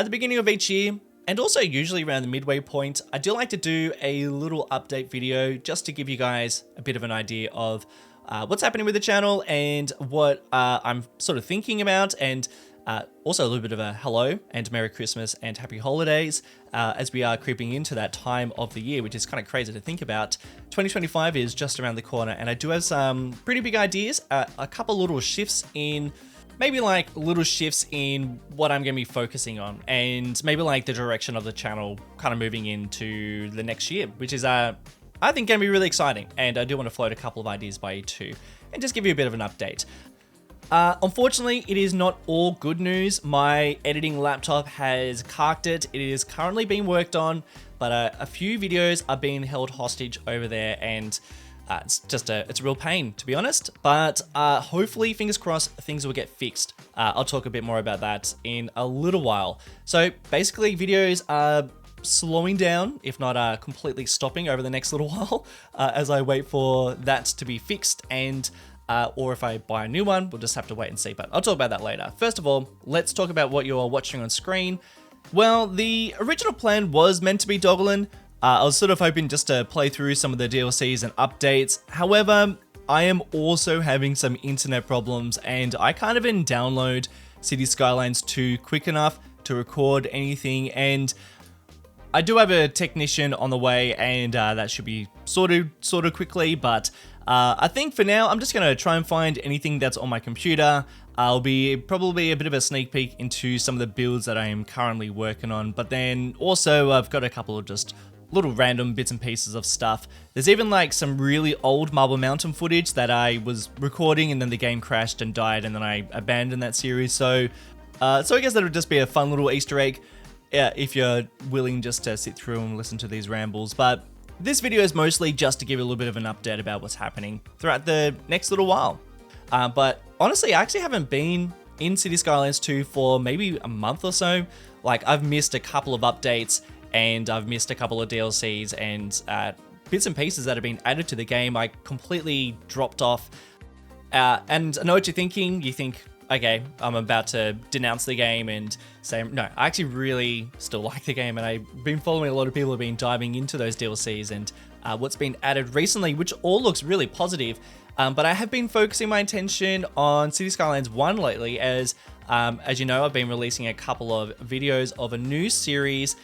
At the beginning of each year, and also usually around the midway point, I do like to do a little update video just to give you guys a bit of an idea of what's happening with the channel and what I'm sort of thinking about, and also a little bit of a hello and Merry Christmas and Happy Holidays as we are creeping into that time of the year, which is kind of crazy to think about. 2025 is just around the corner, and I do have some pretty big ideas, a couple little shifts in maybe like little shifts in what I'm going to be focusing on, and maybe like the direction of the channel kind of moving into the next year, which is, I think, going to be really exciting. And I do want to float a couple of ideas by you too, and just give you a bit of an update. Unfortunately, it is not all good news. My editing laptop has carked it. It is currently being worked on, but a few videos are being held hostage over there, and it's a real pain, to be honest, but hopefully, fingers crossed, things will get fixed. I'll talk a bit more about that in a little while. So basically, videos are slowing down, if not completely stopping over the next little while, as I wait for that to be fixed, and or if I buy a new one, we'll just have to wait and see, but I'll talk about that later. First of all, let's talk about what you're watching on screen. Well, the original plan was meant to be Doggerland. I was sort of hoping just to play through some of the DLCs and updates. However, I am also having some internet problems, and I can't even download City Skylines 2 quick enough to record anything, and I do have a technician on the way, and that should be sorted quickly, but I think for now, I'm just going to try and find anything that's on my computer. I'll be probably a bit of a sneak peek into some of the builds that I am currently working on, but then also I've got a couple of just little random bits and pieces of stuff. There's even like some really old Marble Mountain footage that I was recording, and then the game crashed and died, and then I abandoned that series. So I guess that would just be a fun little Easter egg if you're willing just to sit through and listen to these rambles. But this video is mostly just to give you a little bit of an update about what's happening throughout the next little while. But honestly, I actually haven't been in City Skylines 2 for maybe a month or so. Like, I've missed a couple of updates, and I've missed a couple of DLCs and bits and pieces that have been added to the game. I completely dropped off. And I know what you're thinking. You think, okay, I'm about to denounce the game and say, no, I actually really still like the game, and I've been following a lot of people who have been diving into those DLCs and what's been added recently, which all looks really positive. But I have been focusing my attention on City Skylines 1 lately, as you know, I've been releasing a couple of videos of a new series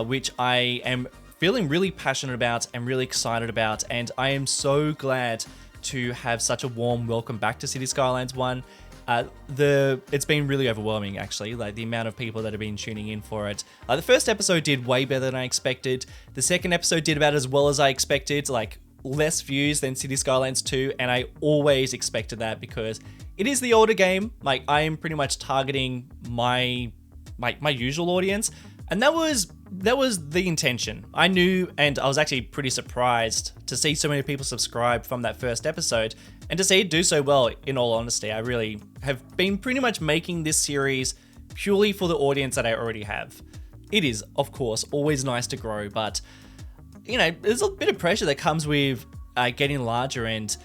which I am feeling really passionate about and really excited about, and I am so glad to have such a warm welcome back to City Skylines 1. It's been really overwhelming, actually, like the amount of people that have been tuning in for it. The first episode did way better than I expected. The second episode did about as well as I expected, like less views than City Skylines 2, and I always expected that because it is the older game. Like, I am pretty much targeting my usual audience, and that was the intention. I knew, and I was actually pretty surprised to see so many people subscribe from that first episode, and to see it do so well, in all honesty. I really have been pretty much making this series purely for the audience that I already have. It is, of course, always nice to grow, but, you know, there's a bit of pressure that comes with getting larger and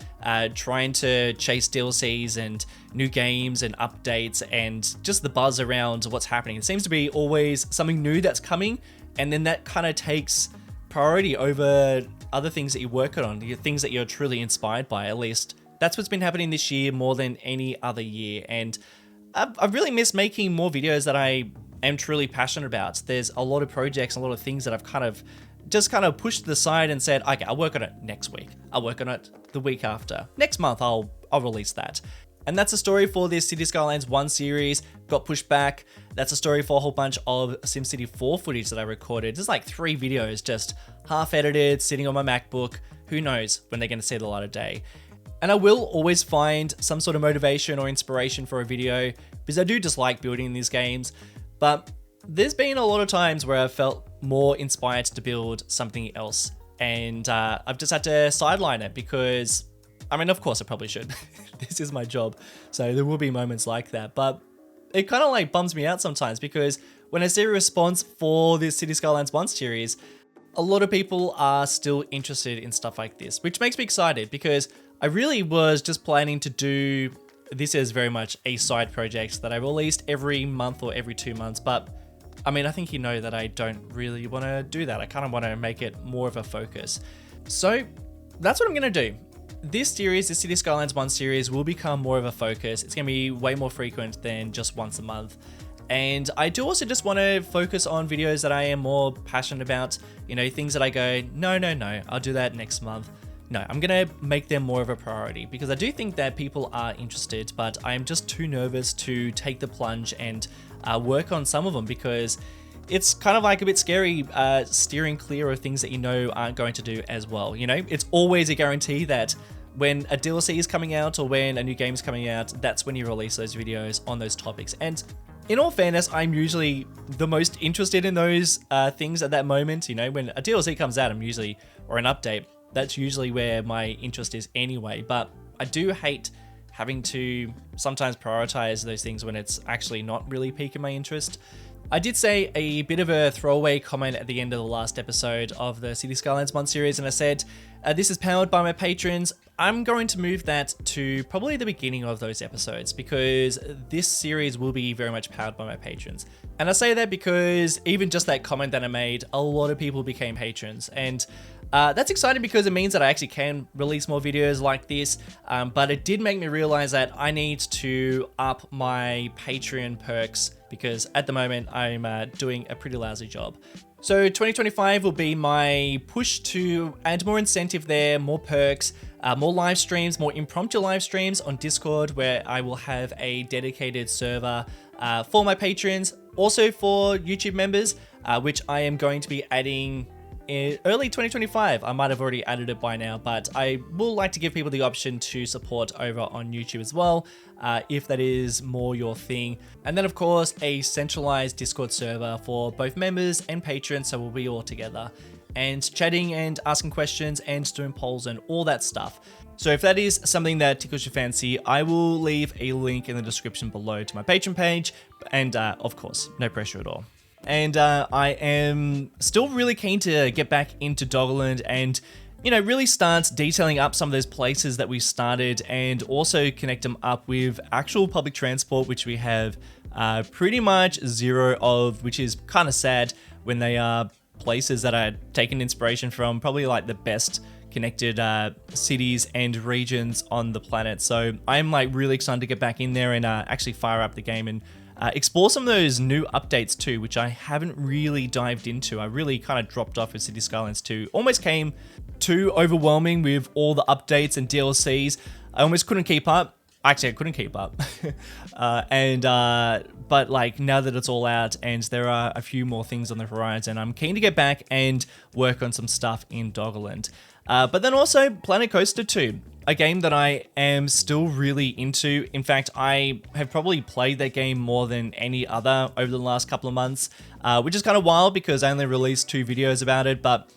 trying to chase DLCs and new games and updates and just the buzz around what's happening. It seems to be always something new that's coming, and then that kind of takes priority over other things that you're working on, things that you're truly inspired by. At least that's what's been happening this year more than any other year, and I've really missed making more videos that I am truly passionate about. There's a lot of projects, a lot of things that I've kind of pushed to the side and said, okay, I'll work on it next week. I'll work on it the week after. Next month, I'll release that. And that's a story for this City Skylines 1 series. Got pushed back. That's a story for a whole bunch of SimCity 4 footage that I recorded. There's like 3 videos just half edited, sitting on my MacBook. Who knows when they're going to see the light of day. And I will always find some sort of motivation or inspiration for a video, because I do just like building these games. But there's been a lot of times where I've felt more inspired to build something else, and I've just had to sideline it because, I mean, of course I probably should. This is my job, so there will be moments like that, but it kind of like bums me out sometimes, because when I see a response for this City Skylines 1 series, a lot of people are still interested in stuff like this, which makes me excited, because I really was just planning to do this as very much a side project that I released every month or every 2 months, but I mean, I think you know that I don't really want to do that. I kind of want to make it more of a focus. So that's what I'm going to do. This series, the City Skylines 1 series, will become more of a focus. It's going to be way more frequent than just once a month. And I do also just want to focus on videos that I am more passionate about, you know, things that I go, no, I'll do that next month. No, I'm going to make them more of a priority because I do think that people are interested, but I am just too nervous to take the plunge and work on some of them because it's kind of like a bit scary steering clear of things that you know aren't going to do as well. You know, it's always a guarantee that when a DLC is coming out or when a new game is coming out, that's when you release those videos on those topics. And in all fairness, I'm usually the most interested in those things at that moment. You know, when a DLC comes out, or an update, that's usually where my interest is anyway. But I do hate having to sometimes prioritize those things when it's actually not really piquing my interest. I did say a bit of a throwaway comment at the end of the last episode of the City Skylines 1 series, and I said, this is powered by my patrons. I'm going to move that to probably the beginning of those episodes because this series will be very much powered by my patrons. And I say that because even just that comment that I made, a lot of people became patrons. And that's exciting because it means that I actually can release more videos like this. But it did make me realize that I need to up my Patreon perks because at the moment I'm doing a pretty lousy job. So 2025 will be my push to add more incentive there, more perks, more live streams, more impromptu live streams on Discord where I will have a dedicated server for my patrons. Also for YouTube members, which I am going to be adding in early 2025. I might have already added it by now, but I will like to give people the option to support over on YouTube as well, if that is more your thing. And then of course, a centralized Discord server for both members and patrons, so we'll be all together and chatting and asking questions and doing polls and all that stuff. So if that is something that tickles your fancy, I will leave a link in the description below to my Patreon page, and of course, no pressure at all. And I am still really keen to get back into Doggerland and, you know, really start detailing up some of those places that we started and also connect them up with actual public transport, which we have pretty much zero of, which is kind of sad when they are places that are taken inspiration from probably like the best connected cities and regions on the planet. So I'm like really excited to get back in there and actually fire up the game and explore some of those new updates too, which I haven't really dived into. I really kind of dropped off with City Skylines 2. Almost came too overwhelming with all the updates and DLCs. I almost couldn't keep up. Actually, I couldn't keep up. But like now that it's all out and there are a few more things on the horizon, I'm keen to get back and work on some stuff in Doggerland. But then also Planet Coaster 2, a game that I am still really into. In fact, I have probably played that game more than any other over the last couple of months, which is kind of wild because I only released 2 videos about it. But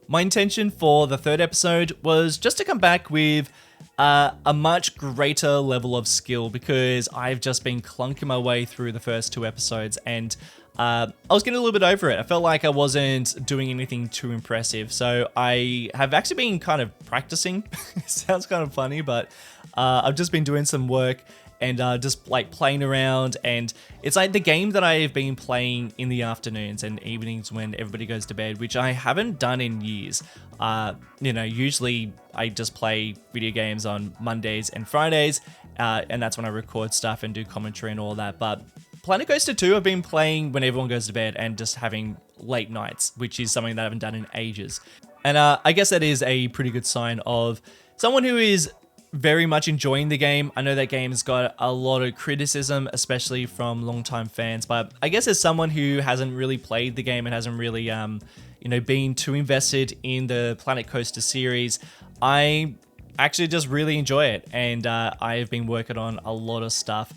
my intention for the 3rd episode was just to come back with a much greater level of skill because I've just been clunking my way through the first 2 episodes and I was getting a little bit over it. I felt like I wasn't doing anything too impressive. So I have actually been kind of practicing. It sounds kind of funny, but I've just been doing some work and just like playing around. And it's like the game that I've been playing in the afternoons and evenings when everybody goes to bed, which I haven't done in years. You know, usually I just play video games on Mondays and Fridays, and that's when I record stuff and do commentary and all that. But Planet Coaster 2 I've been playing when everyone goes to bed and just having late nights, which is something that I haven't done in ages. And I guess that is a pretty good sign of someone who is very much enjoying the game. I know that game's got a lot of criticism, especially from longtime fans, but I guess as someone who hasn't really played the game and hasn't really, you know, been too invested in the Planet Coaster series, I actually just really enjoy it. And I have been working on a lot of stuff.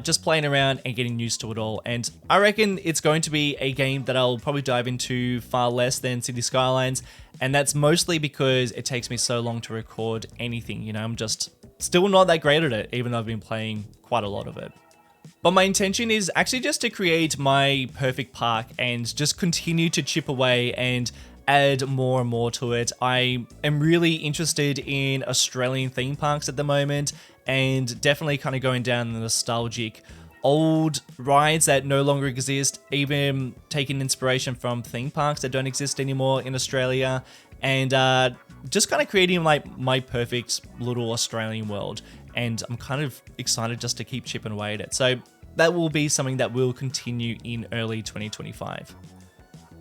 Just playing around and getting used to it all. And I reckon it's going to be a game that I'll probably dive into far less than City Skylines. And that's mostly because it takes me so long to record anything. You know, I'm just still not that great at it, even though I've been playing quite a lot of it. But my intention is actually just to create my perfect park and just continue to chip away and add more and more to it. I am really interested in Australian theme parks at the moment and definitely kind of going down the nostalgic old rides that no longer exist, even taking inspiration from theme parks that don't exist anymore in Australia, and just kind of creating like my perfect little Australian world. And I'm kind of excited just to keep chipping away at it. So that will be something that will continue in early 2025.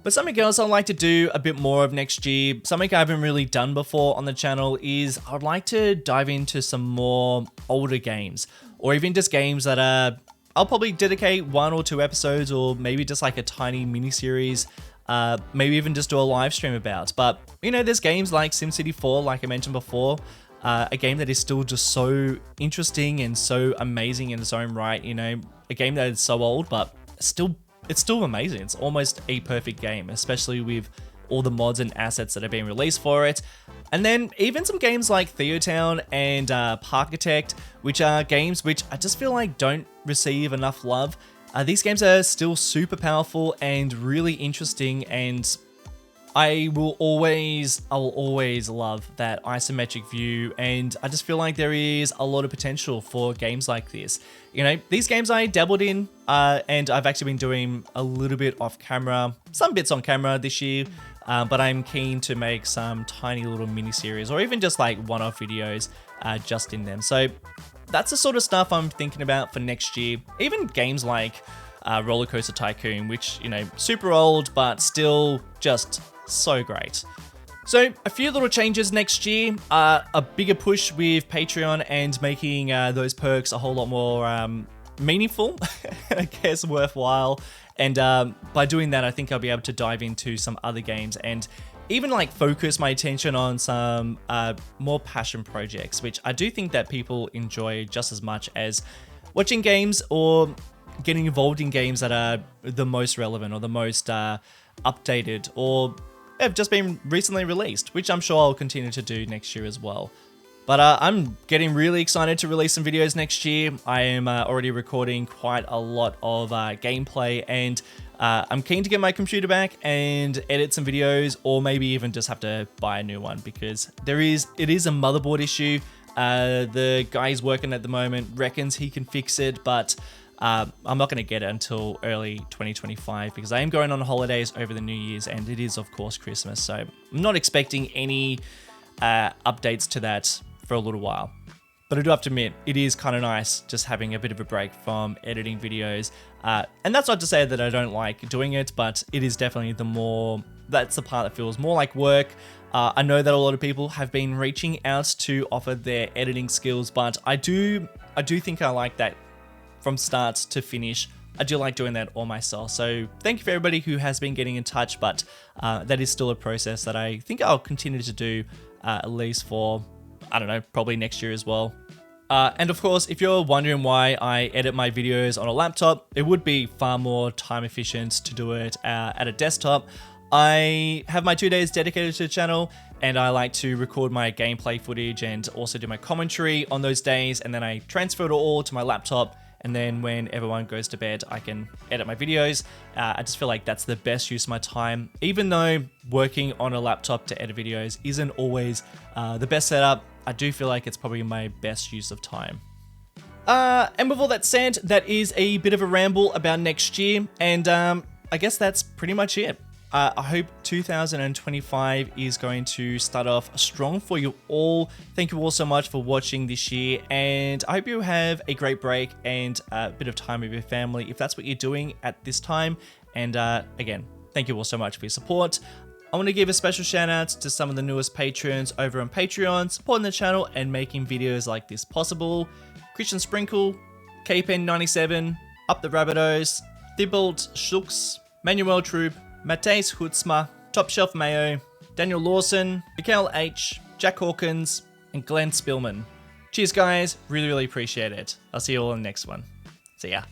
But something else I'd like to do a bit more of next year, something I haven't really done before on the channel, is I'd like to dive into some more older games, or even just games that I'll probably dedicate 1 or 2 episodes, or maybe just like a tiny mini series, maybe even just do a live stream about. But you know, there's games like SimCity 4, like I mentioned before, a game that is still just so interesting and so amazing in its own right. You know, a game that is so old, but it's still amazing. It's almost a perfect game, especially with all the mods and assets that have been released for it. And then even some games like Theotown and Parkitect, which are games which I just feel like don't receive enough love. These games are still super powerful and really interesting, and I will always love that isometric view, and I just feel like there is a lot of potential for games like this. You know, these games I dabbled in, and I've actually been doing a little bit off camera, some bits on camera this year, but I'm keen to make some tiny little mini series, or even just like one-off videos just in them. So that's the sort of stuff I'm thinking about for next year. Even games like Roller Coaster Tycoon, which, you know, super old, but still just so great. So a few little changes next year, a bigger push with Patreon and making those perks a whole lot more meaningful, I guess worthwhile. And by doing that, I think I'll be able to dive into some other games and even like focus my attention on some more passion projects, which I do think that people enjoy just as much as watching games or getting involved in games that are the most relevant or the most updated or have just been recently released, which I'm sure I'll continue to do next year as well. But I'm getting really excited to release some videos next year. I am already recording quite a lot of gameplay, and I'm keen to get my computer back and edit some videos, or maybe even just have to buy a new one, because it is a motherboard issue. The guy he's working at the moment reckons he can fix it, but I'm not going to get it until early 2025, because I am going on holidays over the New Year's, and it is of course Christmas, so I'm not expecting any updates to that for a little while. But I do have to admit, it is kind of nice just having a bit of a break from editing videos, and that's not to say that I don't like doing it, but it is definitely that's the part that feels more like work. I know that a lot of people have been reaching out to offer their editing skills, but I do think I like that from start to finish. I do like doing that all myself. So thank you for everybody who has been getting in touch, but that is still a process that I think I'll continue to do at least for, I don't know, probably next year as well. And of course, if you're wondering why I edit my videos on a laptop, it would be far more time efficient to do it at a desktop. I have my 2 days dedicated to the channel, and I like to record my gameplay footage and also do my commentary on those days, and then I transfer it all to my laptop. And then when everyone goes to bed, I can edit my videos. I just feel like that's the best use of my time. Even though working on a laptop to edit videos isn't always the best setup, I do feel like it's probably my best use of time. And with all that said, that is a bit of a ramble about next year. And I guess that's pretty much it. I hope 2025 is going to start off strong for you all. Thank you all so much for watching this year, and I hope you have a great break and a bit of time with your family if that's what you're doing at this time. And again, thank you all so much for your support. I want to give a special shout out to some of the newest patrons over on Patreon, supporting the channel and making videos like this possible. Christian Sprinkle, KPen97, Up the Rabbitohs, Thibault Schultz, Manuel Troop, Matthijs Hutsma, Top Shelf Mayo, Daniel Lawson, Mikael H, Jack Hawkins, and Glenn Spillman. Cheers guys, really appreciate it. I'll see you all in the next one. See ya.